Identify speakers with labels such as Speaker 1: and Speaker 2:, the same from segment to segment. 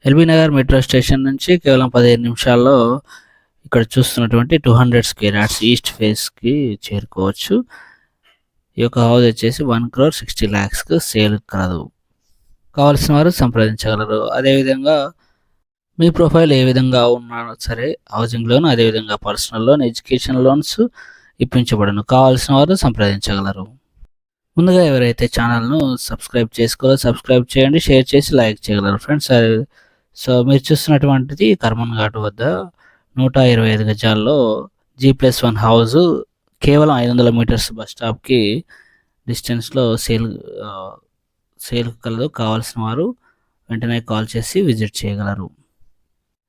Speaker 1: LB Nagar metro station నుంచి కేవలం 15 నిమిషాల్లో ఇక్కడ చూస్తున్నటువంటి 200 స్క్వేర్ యార్డ్స్ ఈస్ట్ ఫేస్కి చేరుకోవచ్చు. ఈ యొక్క హౌస్ వచ్చేసి 1,60,00,000కు సేల్ కలదు. కావాల్సిన వారు సంప్రదించగలరు. అదేవిధంగా మీ ప్రొఫైల్ ఏ విధంగా ఉన్నా సరే హౌసింగ్ లోన్, అదేవిధంగా పర్సనల్ లోన్, ఎడ్యుకేషన్ లోన్స్ ఇప్పించబడును. కావాల్సిన వారు సంప్రదించగలరు. ముందుగా ఎవరైతే ఛానల్ను సబ్స్క్రైబ్ చేసుకోవాలో సబ్స్క్రైబ్ చేయండి, షేర్ చేసి లైక్ చేయగలరు ఫ్రెండ్స్. సో మీరు చూస్తున్నటువంటిది కర్మన్ ఘాట్ వద్ద 125 గజాల్లో G+1 హౌస్, కేవలం 500 మీటర్స్ బస్ స్టాప్కి డిస్టెన్స్లో సేల్ కలదు. కావాల్సిన వారు వెంటనే కాల్ చేసి విజిట్ చేయగలరు.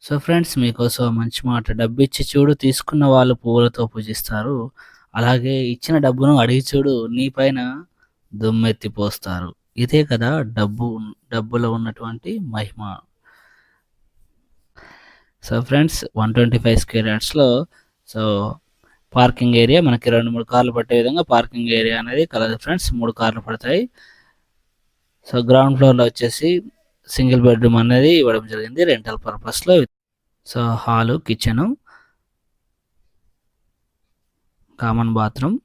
Speaker 1: సో ఫ్రెండ్స్, మీకోసం మంచి మాట, డబ్బు ఇచ్చి చూడు, తీసుకున్న వాళ్ళు పువ్వులతో పూజిస్తారు. అలాగే ఇచ్చిన డబ్బును అడిగి చూడు, నీ పైన దుమ్మెత్తిపోస్తారు. ఇదే కదా డబ్బులో ఉన్నటువంటి మహిమ. సో ఫ్రెండ్స్, 125 స్క్వేర్ యార్డ్స్లో సో పార్కింగ్ ఏరియా మనకి 2-3 కార్లు పట్టే విధంగా పార్కింగ్ ఏరియా అనేది కలదు ఫ్రెండ్స్. 3 కార్లు పడతాయి. సో గ్రౌండ్ ఫ్లోర్లో వచ్చేసి సింగిల్ బెడ్రూమ్ అనేది ఇవ్వడం జరిగింది రెంటల్ పర్పస్లో. So hall, kitchen, common bathroom.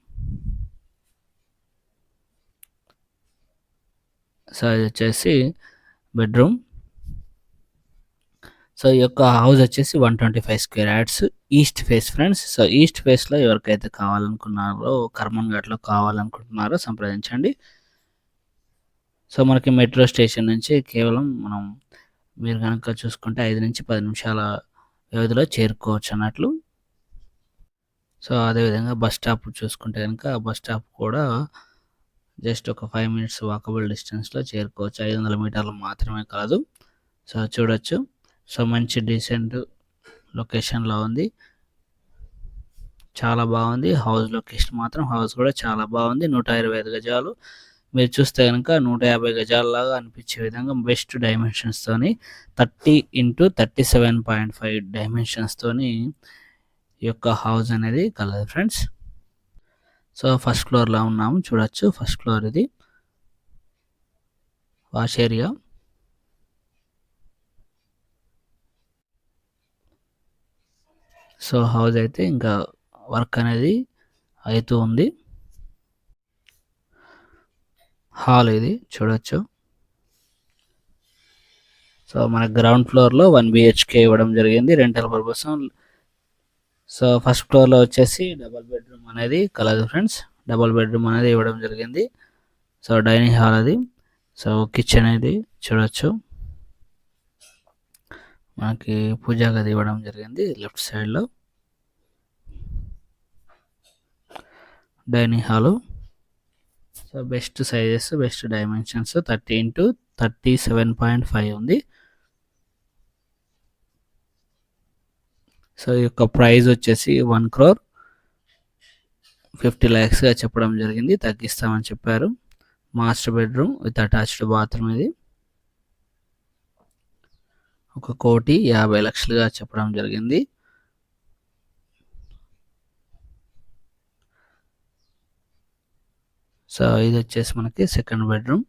Speaker 1: So ఇది వచ్చేసి బెడ్రూమ్. సో ఈ యొక్క హౌస్ వచ్చేసి 125 square yards east face friends. So east ఫేస్లో ఎవరికైతే కావాలనుకున్నారో, కర్మన్ ఘాట్లో కావాలనుకుంటున్నారో సంప్రదించండి. సో మనకి మెట్రో స్టేషన్ నుంచి కేవలం మీరు కనుక చూసుకుంటే 5 నుంచి 10 నిమిషాల వ్యవధిలో చేరుకోవచ్చు అన్నట్లు. సో అదేవిధంగా బస్ స్టాప్ చూసుకుంటే కనుక బస్ స్టాప్ కూడా జస్ట్ ఒక 5 మినిట్స్ వాకబుల్ డిస్టెన్స్లో చేరుకోవచ్చు. 500 మీటర్లు మాత్రమే కాదు. సో చూడొచ్చు. సో మంచి డీసెంట్ లొకేషన్లో ఉంది, చాలా బాగుంది. హౌస్ లొకేషన్ మాత్రం హౌస్ కూడా చాలా బాగుంది. 125 గజాలు. మీరు చూస్తే కనుక 150 గజాలలాగా అనిపించే విధంగా బెస్ట్ డైమెన్షన్స్తోని 30x37.5 డైమెన్షన్స్తోని ఈ యొక్క హౌస్ అనేది కలదు ఫ్రెండ్స్. సో ఫస్ట్ ఫ్లోర్లో ఉన్నాము, చూడొచ్చు. ఫస్ట్ ఫ్లోర్ ఇది వాష్ ఏరియా. సో హౌస్ అయితే ఇంకా వర్క్ అనేది అవుతూ ఉంది. హాల్ ఇది చూడొచ్చు. సో మన గ్రౌండ్ ఫ్లోర్లో 1 BHK ఇవ్వడం జరిగింది రెంటల్ పర్పస్. సో ఫస్ట్ ఫ్లోర్లో వచ్చేసి డబల్ బెడ్రూమ్ అనేది కలదు ఫ్రెండ్స్. డబల్ బెడ్రూమ్ అనేది ఇవ్వడం జరిగింది. సో డైనింగ్ హాల్ అది. సో కిచెన్ ఇది చూడొచ్చు. మనకి పూజా గది ఇవ్వడం జరిగింది లెఫ్ట్ సైడ్లో. Dining hall. So best sizes, best dimensions 30x37.5 ఉంది. సో ఈ యొక్క ప్రైస్ వచ్చేసి 1,50,00,000గా చెప్పడం జరిగింది. తగ్గిస్తామని చెప్పారు. Master bedroom with attached bathroom ఇది 1,50,00,000గా చెప్పడం జరిగింది. సో ఇది వచ్చేసి మనకి సెకండ్ బెడ్రూమ్.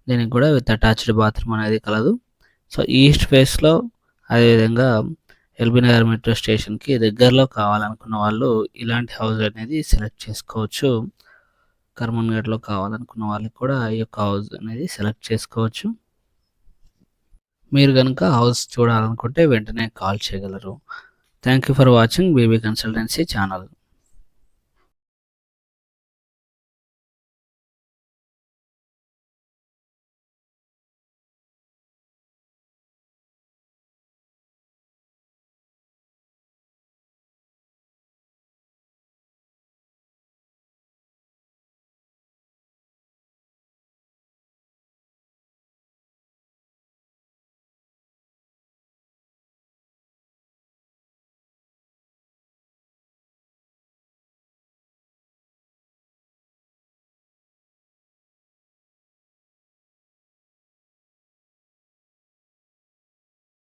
Speaker 1: దీనికి కూడా విత్ అటాచ్డ్ బాత్రూమ్ అనేది కలదు. సో ఈస్ట్ ఫేస్లో, అదేవిధంగా ఎల్బీ నగర్ మెట్రో స్టేషన్కి దగ్గరలో కావాలనుకున్న వాళ్ళు ఇలాంటి హౌస్ అనేది సెలెక్ట్ చేసుకోవచ్చు. కర్మన్ ఘాట్లో కావాలనుకున్న వాళ్ళకి కూడా ఈ యొక్క హౌస్ అనేది సెలెక్ట్ చేసుకోవచ్చు. మీరు కనుక హౌస్ చూడాలనుకుంటే వెంటనే కాల్ చేయగలరు. Thank you for watching BB consultancy channel.